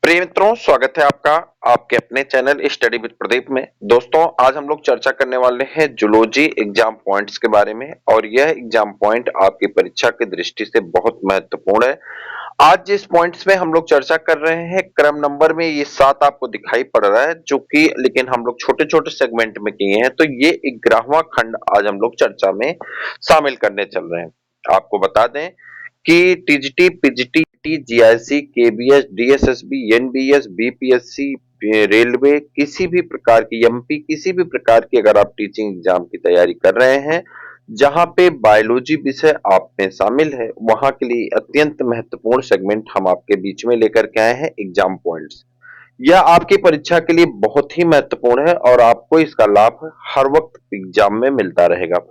प्रिय मित्रों, स्वागत है आपका आपके अपने चैनल स्टडी विद प्रदीप में। दोस्तों, आज हम लोग चर्चा करने वाले हैं जूलॉजी एग्जाम पॉइंट्स के बारे में और यह एग्जाम पॉइंट आपकी परीक्षा की दृष्टि से बहुत महत्वपूर्ण है। आज जिस पॉइंट्स में हम लोग चर्चा कर रहे हैं, क्रम नंबर में ये 7 आपको दिखाई पड़ रहा है, जो कि लेकिन हम लोग छोटे-छोटे सेगमेंट में किए हैं, तो ये 11वां खंड आज हम लोग चर्चा में शामिल करने चल रहे हैं। आपको बता दें कि TGT, PGT, GIC, KBS, DSSB, NBS, BPSC, railway, किसी भी प्रकार की एमपी, किसी भी प्रकार की अगर आप टीचिंग एग्जाम की तैयारी कर रहे हैं, जहां पे बायोलॉजी विषय आप में शामिल है, वहां के लिए अत्यंत महत्वपूर्ण सेगमेंट हम आपके बीच में लेकर के आए हैं एग्जाम पॉइंट्स। यह आपकी परीक्षा के लिए बहुत ही महत्वपूर्ण है और आपको इसका लाभ हर वक्त एग्जाम में मिलता रहेगा।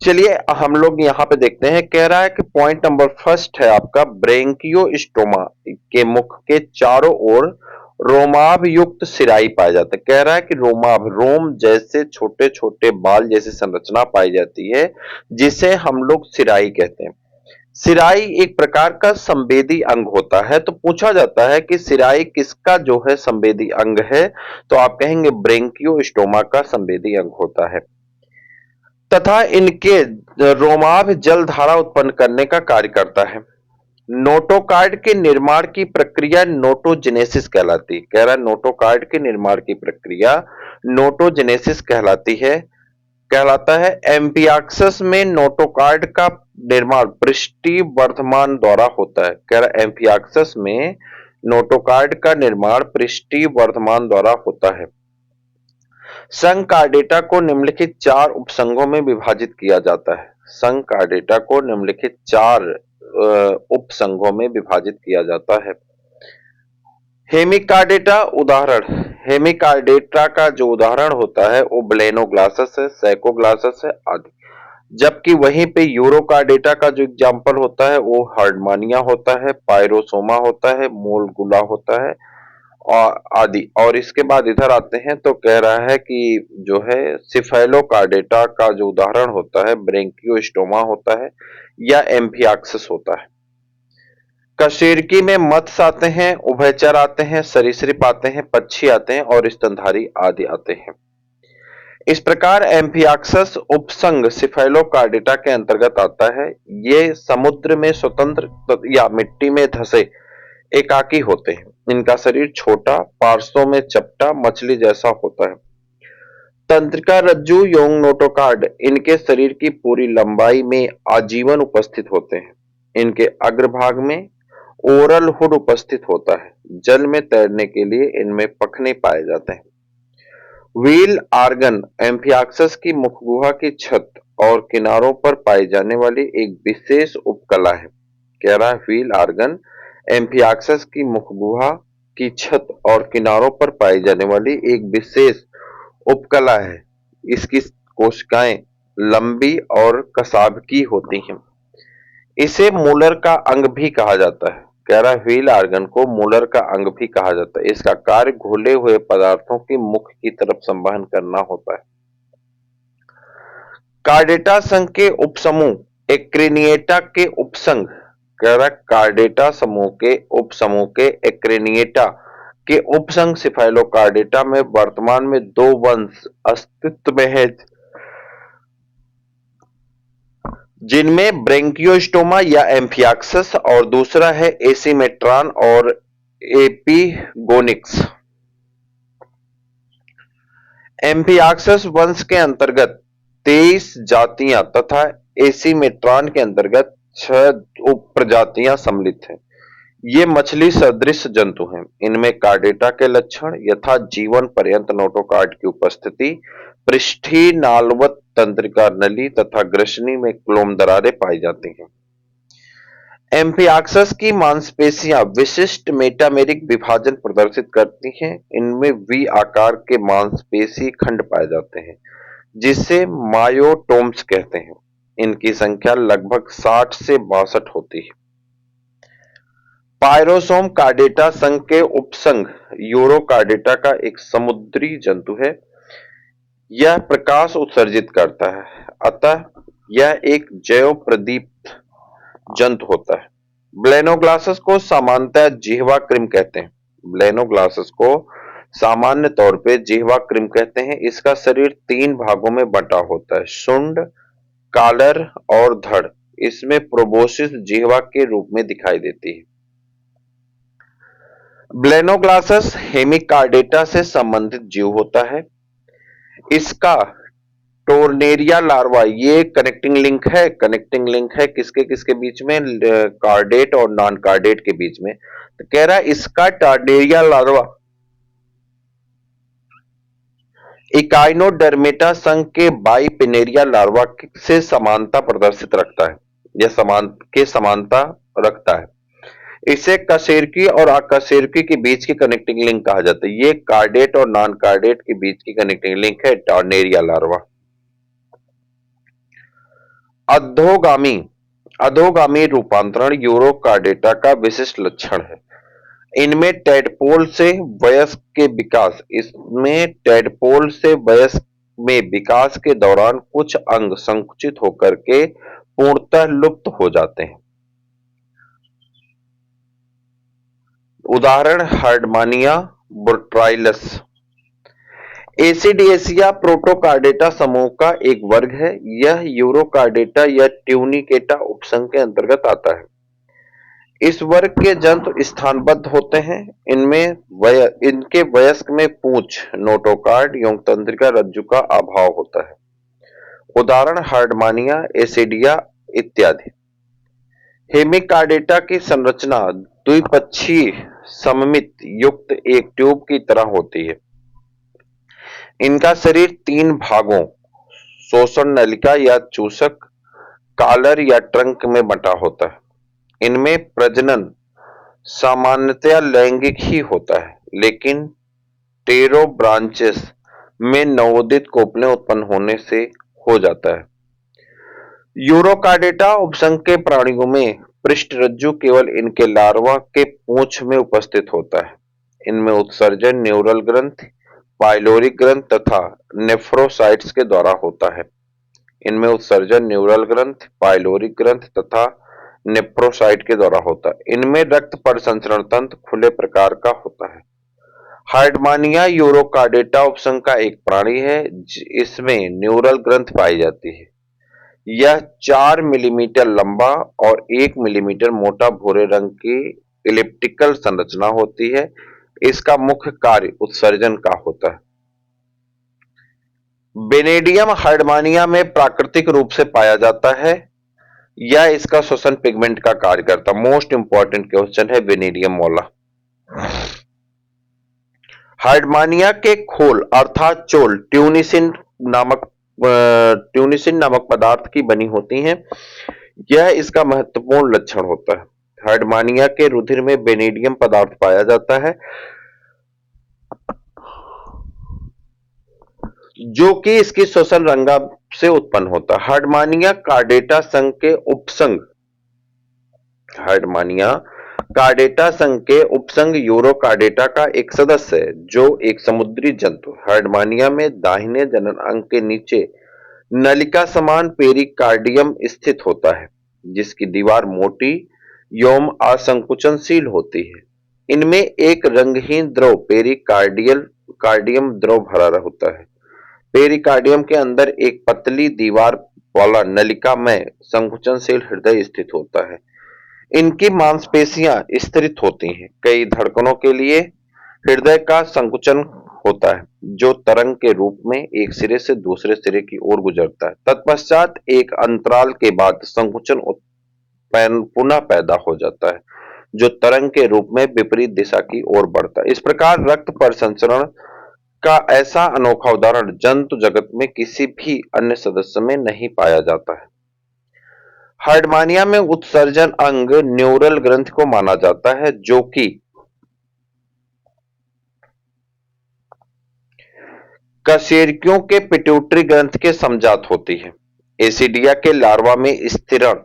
चलिए हम लोग यहाँ पे देखते हैं। कह रहा है कि पॉइंट नंबर फर्स्ट है आपका, ब्रेंकियोस्टोमा के मुख के चारों ओर रोमाभ युक्त सिराई पाए जाते हैं। कह रहा है कि रोमाभ, रोम जैसे छोटे छोटे बाल जैसी संरचना पाई जाती है, जिसे हम लोग सिराई कहते हैं। सिराई एक प्रकार का संवेदी अंग होता है। तो पूछा जाता है कि सिराई किसका जो है संवेदी अंग है, तो आप कहेंगे ब्रेंकियोस्टोमा का संवेदी अंग होता है तथा इनके रोमाभ जल धारा उत्पन्न करने का कार्य करता है। नोटोकार्ड के निर्माण की प्रक्रिया नोटोजेनेसिस कहलाती है। कह रहा है नोटोकार्ड के निर्माण की प्रक्रिया नोटोजेनेसिस कहलाता है। एम्फियाक्सस में नोटोकार्ड का निर्माण पृष्ठीय वर्धमान द्वारा होता है। कह रहा है एम्फियाक्सस में नोटोकार्ड का निर्माण पृष्ठीय वर्धमान द्वारा होता है। संघ कार्डेटा को निम्नलिखित 4 उपसंघों में विभाजित किया जाता है। संघ कार्डेटा को निम्नलिखित 4 उपसंघों में विभाजित किया जाता है। हेमिकार्डेटा उदाहरण, हेमिकार्डेटा का जो उदाहरण होता है वो ब्लेनोग्लासस है, सैकोग्लासस है आदि। जबकि वहीं पे यूरोकार्डेटा का जो एग्जाम्पल होता है वो हर्डमानिया होता है, पायरोसोमा होता है, मोलगुला होता है और आदि। और इसके बाद इधर आते हैं तो कह रहा है कि जो है सिफेलोकार्डेटा का जो उदाहरण होता है ब्रेंकियोस्टोमा होता है या एम्फियाक्सिस होता है। कशेरुकी में मत्स्य आते हैं, उभयचर आते हैं, सरीसृप आते हैं, पक्षी आते हैं और स्तनधारी आदि आते हैं। इस प्रकार एम्फियाक्सिस उपसंघ सिफेलोकार्डेटा के अंतर्गत आता है। ये समुद्र में स्वतंत्र या मिट्टी में धसे एकाकी होते हैं। इनका शरीर छोटा, पार्श्वों में चपटा, मछली जैसा होता है। तंत्रिका रज्जु यौन नोटोकार्ड इनके शरीर की पूरी लंबाई में आजीवन उपस्थित होते हैं। इनके अग्रभाग में ओरल हुड उपस्थित होता है। जल में तैरने के लिए इनमें पखने पाए जाते हैं। व्हील आर्गन एम्फियाक्सिस की मुख गुहा की छत और किनारों पर पाई जाने वाली एक विशेष उपकला है। कह रहा है व्हील आर्गन एम्फियाक्सिस की मुख गुहा की छत और किनारों पर पाई जाने वाली एक विशेष उपकला है। इसकी कोशिकाएं लंबी और कसाबकी होती हैं। इसे मूलर का अंग भी कहा जाता है। कह रहा है व्हील आर्गन को मूलर का अंग भी कहा जाता है। इसका कार्य घुले हुए पदार्थों की मुख की तरफ संवहन करना होता है। कार्डेटा संघ के उपसमूह एक्रेनिएटा के उपसंघ, कह रहा है कार्डेटा समूह के उपसमूह के एक्रेनिएटा के उपसंघ सिफेलोकार्डेटा में वर्तमान में 2 वंश अस्तित्व में है, जिनमें ब्रेंकियोस्टोमा या एम्फियाक्सिस और दूसरा है एसिमेट्रॉन और एपिगोनिक्स। एम्फियाक्सिस वंश के अंतर्गत 23 जातियां तथा एसिमेट्रॉन के अंतर्गत 6 उप प्रजातियां सम्मिलित हैं। ये मछली सदृश जंतु हैं। इनमें कार्डेटा के लक्षण यथा जीवन पर्यंत नोटोकार्ड की उपस्थिति, पृष्ठीय नालवत तंत्रिका नली तथा ग्रसनी में क्लोम दरारें पाई जाती हैं। एम्फियाक्सिस की मांसपेशियां विशिष्ट मेटामेरिक विभाजन प्रदर्शित करती हैं। इनमें वी आकार के मांसपेशी खंड पाए जाते हैं, जिसे मायोटोम्स कहते हैं। इनकी संख्या लगभग 60 से 62 होती है। पायरोसोम कार्डेटा संघ के उपसंघ यूरोकार्डेटा का एक समुद्री जंतु है। यह प्रकाश उत्सर्जित करता है, अतः यह एक जैव प्रदीप्त जंतु होता है। ब्लेनोग्लासस को सामान्यतः जिह्वा कृमि कहते हैं। ब्लेनोग्लासस को सामान्य तौर पे जिह्वा कृमि कहते हैं। इसका शरीर 3 भागों में बंटा होता है, शुंड, कालर और धड़। इसमें प्रोबोसिस जिह्वा के रूप में दिखाई देती है। ब्लेनोग्लासस हेमिकार्डेटा से संबंधित जीव होता है। इसका टोर्नेरिया लार्वा, ये कनेक्टिंग लिंक है किसके किसके बीच में, कार्डेट और नॉन कार्डेट के बीच में। तो कह रहा है इसका टोर्नेरिया लार्वा इकाइनोडर्मेटा संघ के बाइपिनेरिया लार्वा से समानता प्रदर्शित रखता है, यह समानता रखता है। इसे कशेरुकी और अकशेरुकी के बीच की कनेक्टिंग लिंक कहा जाता है। ये कार्डेट और नॉन कार्डेट के बीच की कनेक्टिंग लिंक है टॉर्नेरिया लार्वा। अधोगामी रूपांतरण यूरोकार्डेटा का विशिष्ट लक्षण है। इनमें टैडपोल से वयस्क में विकास के दौरान कुछ अंग संकुचित होकर के पूर्णतः लुप्त हो जाते हैं। उदाहरण हर्डमानिया बोट्राइलस। एसिडिएसिया प्रोटोकार्डेटा समूह का एक वर्ग है। यह यूरोकार्डेटा या ट्यूनिकेटा उपसंघ के अंतर्गत आता है। इस वर्ग के जंतु स्थानबद्ध होते हैं। इनके वयस्क में पूंछ, नोटोकार्ड एवं तंत्रिका रज्जु का अभाव होता है। उदाहरण हर्डमानिया, एसिडिया इत्यादि। हेमिकार्डेटा की संरचना द्विपक्षीय सममित युक्त एक ट्यूब की तरह होती है। इनका शरीर 3 भागों, शोषण नलिका या चूसक, कालर या ट्रंक में बंटा होता है। इनमें प्रजनन सामान्यतया लैंगिक ही होता है, लेकिन टेरोब्रांचिस में नवोदित कोपलें उत्पन्न होने से हो जाता है। यूरोकार्डेटा उपसंघ के प्राणियों में पृष्ठरज्जु केवल इनके लार्वा के पूंछ में उपस्थित होता है। इनमें उत्सर्जन न्यूरल ग्रंथि, पाइलोरिक ग्रंथि तथा नेफ्रोसाइट्स के द्वारा होता है। इनमें उत्सर्जन न्यूरल ग्रंथि, पाइलोरिक ग्रंथि तथा नेफ्रोसाइट के द्वारा होता है। इनमें रक्त परिसंचरण तंत्र खुले प्रकार का होता है। हर्डमानिया यूरोकार्डेटा उपसंघ का एक प्राणी है। इसमें न्यूरल ग्रंथि पाई जाती है। यह 4 मिलीमीटर लंबा और 1 मिलीमीटर मोटा भूरे रंग की इलिप्टिकल संरचना होती है। इसका मुख्य कार्य उत्सर्जन का होता है। बेनेडियम हर्डमानिया में प्राकृतिक रूप से पाया जाता है या इसका श्वसन पिगमेंट का कार्य करता है। मोस्ट इंपॉर्टेंट क्वेश्चन है बेनेडियम मोला। हर्डमानिया के खोल अर्थात चोल ट्यूनिसिन नामक पदार्थ की बनी होती हैं। यह इसका महत्वपूर्ण लक्षण होता है। हर्डमानिया के रुधिर में बेनेडियम पदार्थ पाया जाता है, जो कि इसकी श्वसन रंगा से उत्पन्न होता है। हर्डमानिया कार्डेटा संघ के उपसंघ यूरोकार्डेटा का एक सदस्य है, जो एक समुद्री जंतु। हर्डमानिया में दाहिने जनन अंग के नीचे नलिका समान पेरिकार्डियम स्थित होता है, जिसकी दीवार मोटी एवं असंकुचनशील होती है। इनमें एक रंगहीन द्रव पेरिकार्डियम द्रव भरा होता है। पेरिकार्डियम के अंदर एक पतली दीवार वाला नलिका में संकुचनशील हृदय स्थित होता है। इनकी मांसपेशियां स्थिरित होती हैं। कई धड़कनों के लिए हृदय का संकुचन होता है, जो तरंग के रूप में एक सिरे से दूसरे सिरे की ओर गुजरता है। तत्पश्चात एक अंतराल के बाद संकुचन पुनः पैदा हो जाता है, जो तरंग के रूप में विपरीत दिशा की ओर बढ़ता है। इस प्रकार रक्त परिसंचरण का ऐसा अनोखा उदाहरण जंतु जगत में किसी भी अन्य सदस्य में नहीं पाया जाता है। हर्डमानिया में उत्सर्जन अंग न्यूरल ग्रंथि को माना जाता है, जो कि कशेरुकियों के पिट्यूटरी ग्रंथि के समजात होती है। एसिडिया के लार्वा में स्थिरण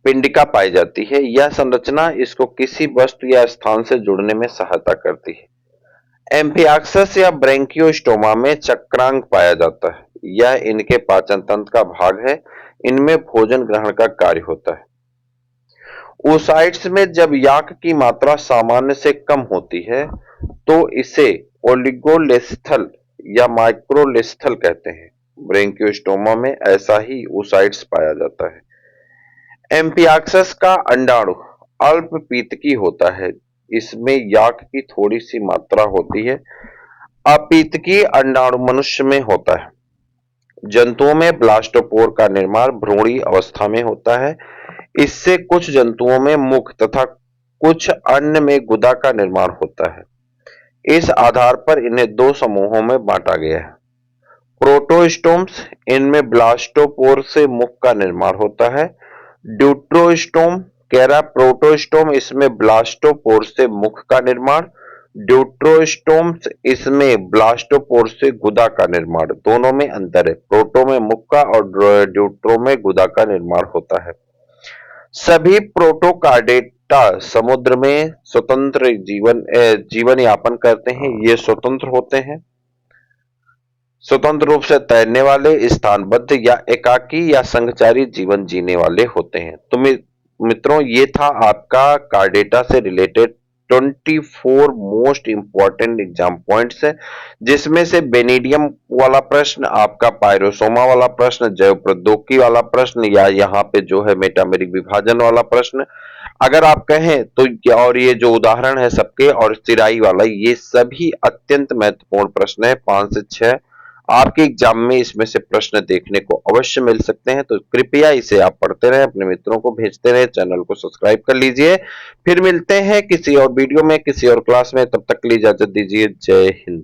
पिंडिका पाई जाती है। यह संरचना इसको किसी वस्तु या स्थान से जुड़ने में सहायता करती है। एम्फियाक्सस या ब्रैंकियोस्टोमा में चक्रांग पाया जाता है। यह इनके पाचन तंत्र का भाग है। इनमें भोजन ग्रहण का कार्य होता है। oocytes में जब याक की मात्रा सामान्य से कम होती है तो इसे ओलिगोलेस्थल या माइक्रोलेस्थल कहते हैं। ब्रेंकियोस्टोमा में ऐसा ही oocytes पाया जाता है। एम्फियाक्सस का अंडाणु अल्प पीतकी होता है। इसमें याक की थोड़ी सी मात्रा होती है। अपीतकी अंडाणु मनुष्य में होता है। जंतुओं में ब्लास्टोपोर का निर्माण भ्रूणी अवस्था में होता है। इससे कुछ जंतुओं में मुख तथा कुछ अन्य में गुदा का निर्माण होता है। इस आधार पर इन्हें दो समूहों में बांटा गया है। प्रोटोस्टोम्स, इनमें ब्लास्टोपोर से मुख का निर्माण होता है। ड्यूट्रोस्टोम, कैराप्रोटोस्टोम, इसमें ब्लास्टोपोर से मुख का निर्माण। ड्यूट्रोस्टोम्स, इसमें ब्लास्टोपोर से गुदा का निर्माण। दोनों में अंतर है। प्रोटो में मुख का और ड्यूट्रो में गुदा का निर्माण होता है। सभी प्रोटोकार्डेटा समुद्र में स्वतंत्र जीवन यापन करते हैं। ये स्वतंत्र होते हैं, स्वतंत्र रूप से तैरने वाले, स्थानबद्ध या एकाकी या संघचारी जीवन जीने वाले होते हैं। तो मित्रों, ये था आपका कार्डेटा से related 24 most important exam points है, जिसमें से बेनिडियम वाला प्रश्न, आपका पायरोसोमा वाला प्रश्न, जैव प्रौद्योगिकी वाला प्रश्न, या यहाँ पे जो है मेटामेरिक विभाजन वाला प्रश्न, अगर आप कहें तो, और ये जो उदाहरण है सबके, और चिराई वाला, ये सभी अत्यंत महत्वपूर्ण प्रश्न है। 5 से 6 आपके एग्जाम में इसमें से प्रश्न देखने को अवश्य मिल सकते हैं। तो कृपया इसे आप पढ़ते रहें, अपने मित्रों को भेजते रहें, चैनल को सब्सक्राइब कर लीजिए। फिर मिलते हैं किसी और वीडियो में, किसी और क्लास में। तब तक के लिए इजाजत दीजिए। जय हिंद।